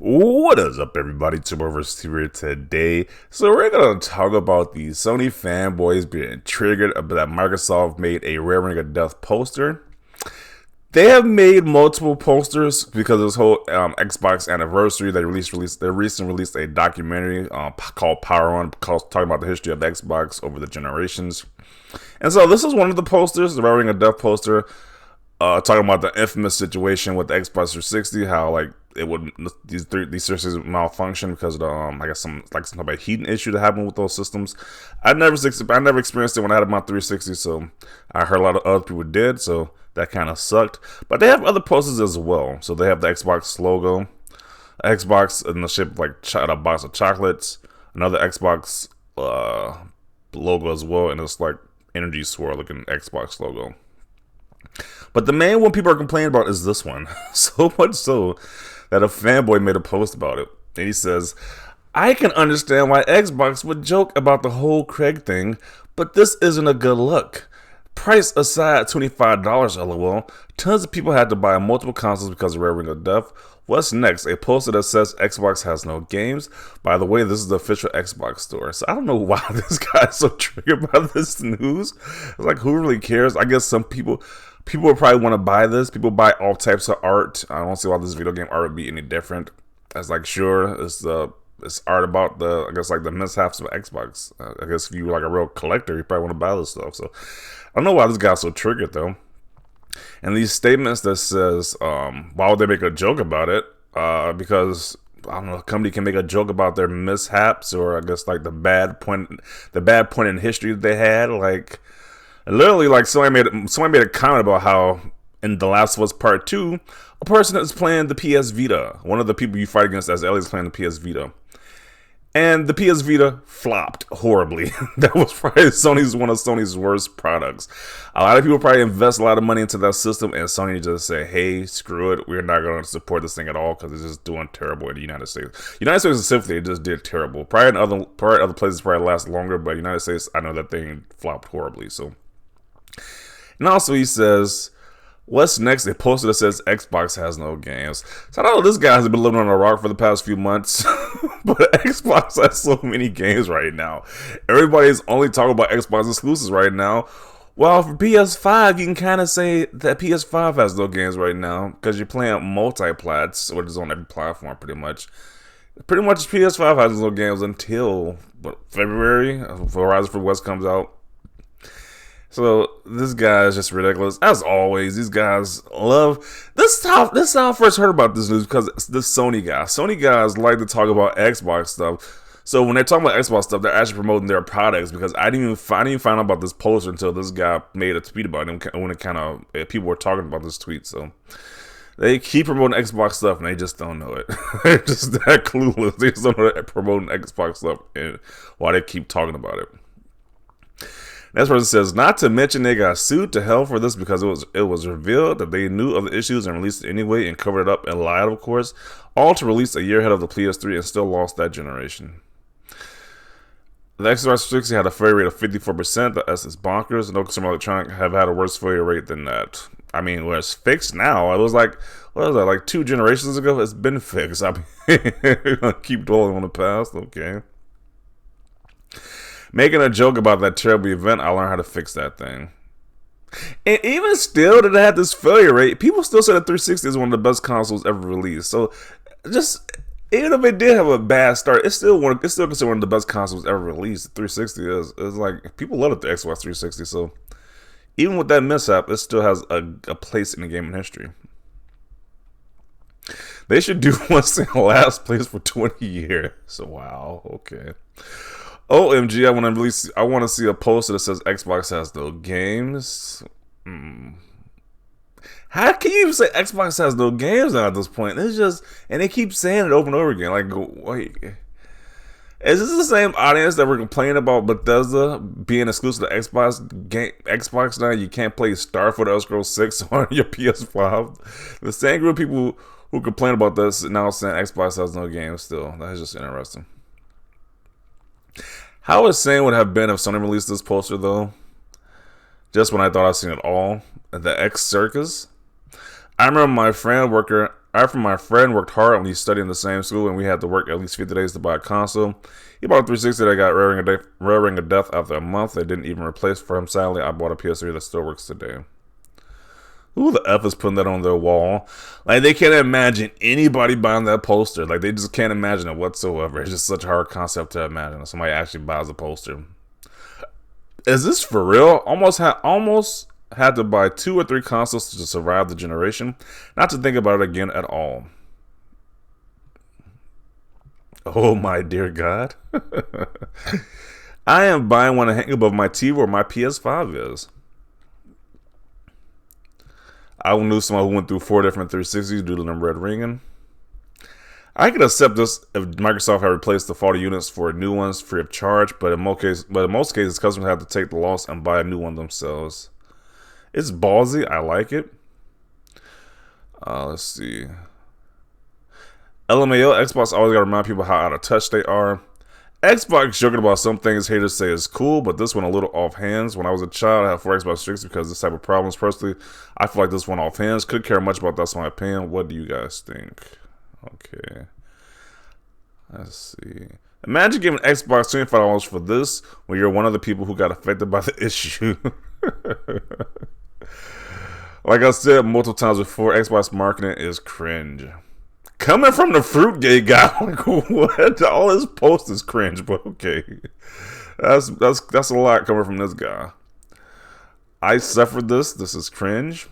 What is up, everybody? Timberverse here today. So we're gonna talk about the Sony fanboys being triggered that Microsoft made a Raring of Death poster. They have made multiple posters because of this whole Xbox anniversary. They recently released a documentary called Power On, talking about the history of the Xbox over the generations. And so this is one of the posters, the Raring of Death poster, talking about the infamous situation with the Xbox 360, how like these 360s would malfunction because of the I guess some type of heating issue that happened with those systems. I never experienced it when I had my 360, so I heard a lot of other people did, so that kind of sucked. But they have other posters as well. So they have the Xbox logo, Xbox in the shape of like a box of chocolates, another Xbox logo as well, and it's like energy swirl looking Xbox logo. But the main one people are complaining about is this one. So much so that a fanboy made a post about it. And he says, I can understand why Xbox would joke about the whole Craig thing, but this isn't a good look. Price aside, $25 LOL. Tons of people had to buy multiple consoles because of Raring of Death. What's next? A poster that says Xbox has no games. By the way, this is the official Xbox store. So I don't know why this guy's so triggered by this news. It's like, who really cares? I guess some people will probably want to buy this. People buy all types of art. I don't see why this video game art would be any different. It's like, sure, it's art about I guess like the mishaps of Xbox. I guess if you're like a real collector, you probably want to buy this stuff. So I don't know why this guy's so triggered though. And these statements that says, why would they make a joke about it? Because I don't know, a company can make a joke about their mishaps, or I guess like the bad point in history that they had. Like literally, like somebody made a comment about how in The Last of Us Part 2, a person is playing the PS Vita. One of the people you fight against as Ellie is playing the PS Vita. And the PS Vita flopped horribly. That was probably one of Sony's worst products. A lot of people probably invest a lot of money into that system, and Sony just say, hey, screw it. We're not going to support this thing at all because it's just doing terrible in the United States. United States specifically, it just did terrible. Probably in other places probably last longer, but United States, I know that thing flopped horribly. So, and also he says, what's next? A poster that says Xbox has no games. So I don't know, this guy has been living on a rock for the past few months. But Xbox has so many games right now. Everybody's only talking about Xbox exclusives right now. Well, for PS5, you can kind of say that PS5 has no games right now because you're playing multi-plats, which is on every platform pretty much. Pretty much PS5 has no games until February. Horizon Forbidden West comes out. So this guy is just ridiculous. As always, these guys love this. How I first heard about this news, because it's this Sony guy. Sony guys like to talk about Xbox stuff. So when they're talking about Xbox stuff, they're actually promoting their products. Because I didn't even find out about this poster until this guy made a tweet about it. When people were talking about this tweet, so they keep promoting Xbox stuff and they just don't know it. They're just that clueless. They just don't know that promoting Xbox stuff and why they keep talking about it. Next person says, not to mention they got sued to hell for this because it was revealed that they knew of the issues and released it anyway and covered it up and lied, of course, all to release a year ahead of the PS3 and still lost that generation. The Xbox 360 had a failure rate of 54%. That's bonkers. No consumer electronic have had a worse failure rate than that. I mean, when it's fixed now, it was like, what was that, like 2 generations ago? It's been fixed. I mean, keep dwelling on the past. Okay. Making a joke about that terrible event, I learned how to fix that thing. And even still, that it had this failure rate, people still say that 360 is one of the best consoles ever released. So, just even if it did have a bad start, it's still considered one of the best consoles ever released. 360 is like, people love it, the Xbox 360. So, even with that mishap, it still has a place in the gaming history. They should do one single last place for 20 years. So, wow, okay. OMG, I want to see a poster that says Xbox has no games. How can you even say Xbox has no games now at this point? It's just, and they keep saying it over and over again. Like, wait, is this the same audience that were complaining about Bethesda being exclusive to Xbox now? You can't play Starfield or Elder Scrolls 6 on your PS5. The same group of people who complain about this now saying Xbox has no games still. That's just interesting. How insane would it have been if Sony released this poster, though? Just when I thought I'd seen it all. The X Circus. I remember my friend worker after my friend worked hard when he studied in the same school and we had to work at least 50 days to buy a console. He bought a 360 that got Rare Ring of Death after a month. They didn't even replace for him. Sadly, I bought a PS3 that still works today. Who the F is putting that on their wall? Like, they can't imagine anybody buying that poster. Like, they just can't imagine it whatsoever. It's just such a hard concept to imagine. Somebody actually buys a poster. Is this for real? Almost had to buy 2 or 3 consoles to survive the generation. Not to think about it again at all. Oh my dear God. I am buying one to hang above my TV where my PS5 is. I knew someone who went through 4 different 360s due to them red ringing. I could accept this if Microsoft had replaced the faulty units for new ones free of charge, but in most cases, customers have to take the loss and buy a new one themselves. It's ballsy. I like it. Let's see. LMAO, Xbox always got to remind people how out of touch they are. Xbox joking about some things haters say is cool, but this one a little off hands. When I was a child, I had 4 Xbox 360 because of this type of problems. Personally, I feel like this one off hands. Could care much about that's my opinion. What do you guys think? Okay. Let's see. Imagine giving Xbox $25 for this when you're one of the people who got affected by the issue. Like I said multiple times before, Xbox marketing is cringe. Coming from the Fruitgate guy, like what? All his posts is cringe, but okay. That's a lot coming from this guy. I suffered this. This is cringe.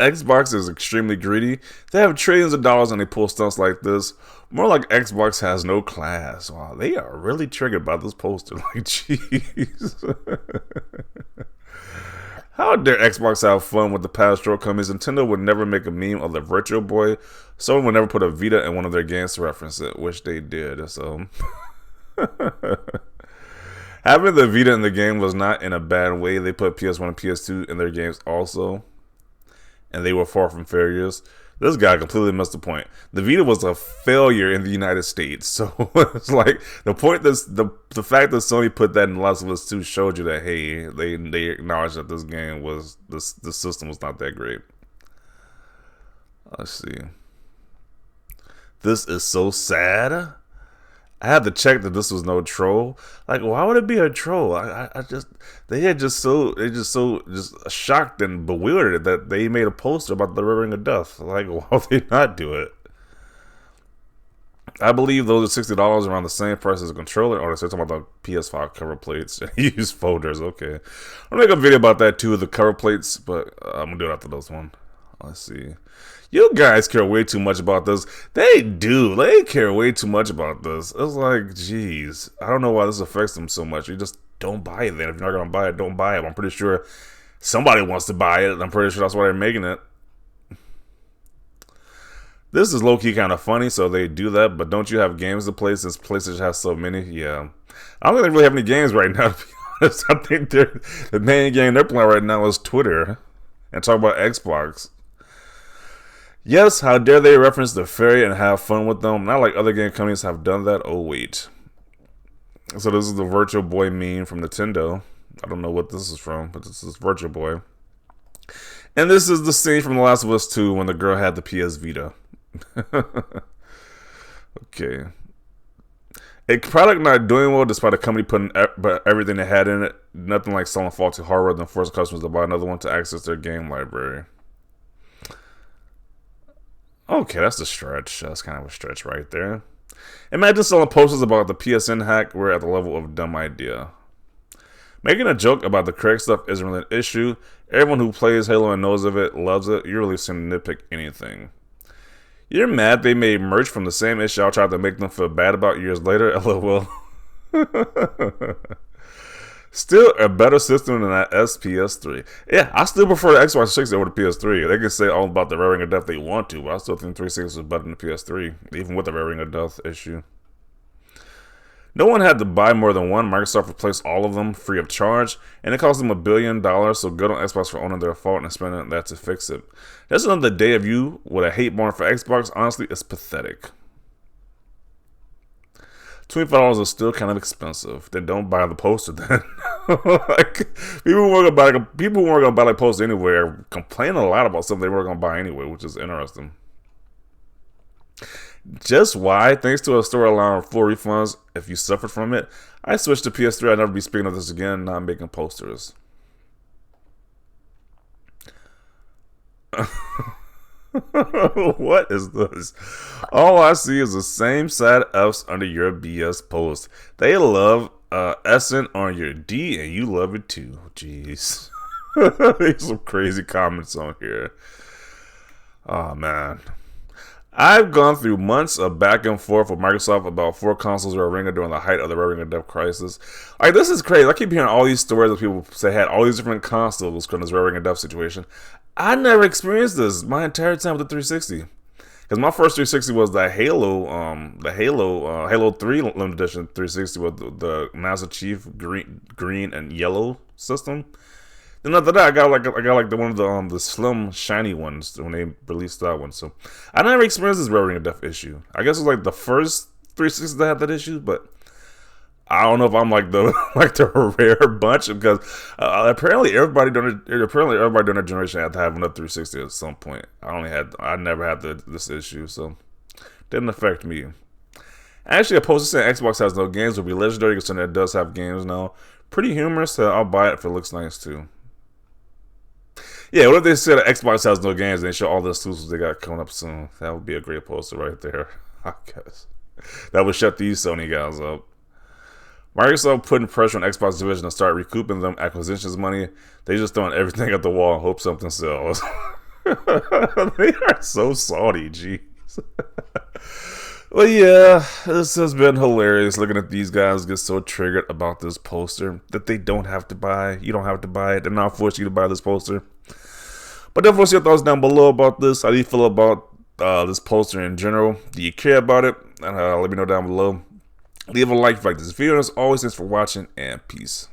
Xbox is extremely greedy. They have trillions of dollars and they pull stunts like this. More like Xbox has no class. Wow, they are really triggered by this poster. Like, jeez. How dare Xbox have fun with the past shortcomings? Nintendo would never make a meme of the Virtual Boy. Sony would never put a Vita in one of their games to reference it, which they did. So, having the Vita in the game was not in a bad way. They put PS1 and PS2 in their games also, and they were far from failures. This guy completely missed the point. The Vita was a failure in the United States. So it's like the point that the fact that Sony put that in Last of Us 2 showed you that, hey, they acknowledged that this game was the system was not that great. Let's see. This is so sad. I had to check that this was no troll. Like, why would it be a troll? They just shocked and bewildered that they made a poster about the Ring of Death. Like, why would they not do it? I believe those are $60 around the same price as a controller. Oh, they're talking about the PS5 cover plates and use folders. Okay, I'll make a video about that too, the cover plates, but I'm gonna do it after this one. Let's see. You guys care way too much about this. They do. They care way too much about this. It's like, geez, I don't know why this affects them so much. You just don't buy it then. If you're not going to buy it, don't buy it. I'm pretty sure somebody wants to buy it. I'm pretty sure that's why they're making it. This is low-key kind of funny, so they do that. But don't you have games to play since PlayStation has so many? Yeah. I don't think they really have any games right now, to be honest. I think the main game they're playing right now is Twitter. And talk about Xbox. Yes, how dare they reference the fairy and have fun with them? Not like other game companies have done that. Oh, wait. So this is the Virtual Boy meme from Nintendo. I don't know what this is from, but this is Virtual Boy. And this is the scene from The Last of Us 2 when the girl had the PS Vita. Okay. A product not doing well despite a company putting everything they had in it. Nothing like selling faulty hardware than forcing customers to buy another one to access their game library. Okay, that's a stretch. That's kind of a stretch right there. Imagine selling posters about the PSN hack. We're at the level of dumb idea. Making a joke about the correct stuff isn't really an issue. Everyone who plays Halo and knows of it loves it. You really seem to nitpick anything. You're mad they made merch from the same issue I tried to make them feel bad about years later. LOL. Still a better system than that SPS3. Yeah, I still prefer the Xbox 360 over the PS3. They can say all about the Rare Ring of Death they want to, but I still think 360 is better than the PS3, even with the Rare Ring of Death issue. No one had to buy more than one. Microsoft replaced all of them free of charge, and it cost them $1 billion, so good on Xbox for owning their fault and spending that to fix it. That's another day of you with a hate born for Xbox. Honestly, it's pathetic. $25 is still kind of expensive. Then don't buy the poster then. Like, people weren't gonna buy like posts anyway. Are complaining a lot about something they weren't gonna buy anyway, which is interesting. Just why, thanks to a store allowing full refunds if you suffered from it, I switched to PS3. I'll never be speaking of this again. Now I'm making posters. What is this? All I see is the same sad F's under your BS post. They love S'ing on your D and you love it too. Jeez. There's some crazy comments on here. Oh man. I've gone through months of back and forth with Microsoft about 4 consoles or a ringer during the height of the Red Ring of Death crisis. Like, this is crazy. I keep hearing all these stories of people say had all these different consoles because of this Red Ring of Death situation. I never experienced this my entire time with the 360. Because my first 360 was the Halo 3 limited edition 360 with the Master Chief green and yellow system. Then after that, I got like the one of the slim shiny ones when they released that one. So I never experienced this Red Ring of Death issue. I guess it was like the first 360 that had that issue, but I don't know if I'm like the rare bunch because apparently everybody during the generation had to have another 360 at some point. I never had this issue, so didn't affect me. Actually, a poster saying Xbox has no games would be legendary considering it does have games now. Pretty humorous. So I'll buy it if it looks nice too. Yeah, what if they said Xbox has no games and they show all the exclusives they got coming up soon? That would be a great poster right there, I guess. That would shut these Sony guys up. Microsoft putting pressure on Xbox division to start recouping them acquisitions money. They just throwing everything at the wall and hope something sells. They are so salty, jeez. Well, yeah, this has been hilarious looking at these guys get so triggered about this poster that they don't have to buy. You don't have to buy it. They're not forcing you to buy this poster. But definitely see your thoughts down below about this. How do you feel about this poster in general? Do you care about it? Let me know down below. Leave a like if you like this video. And as always, thanks for watching and peace.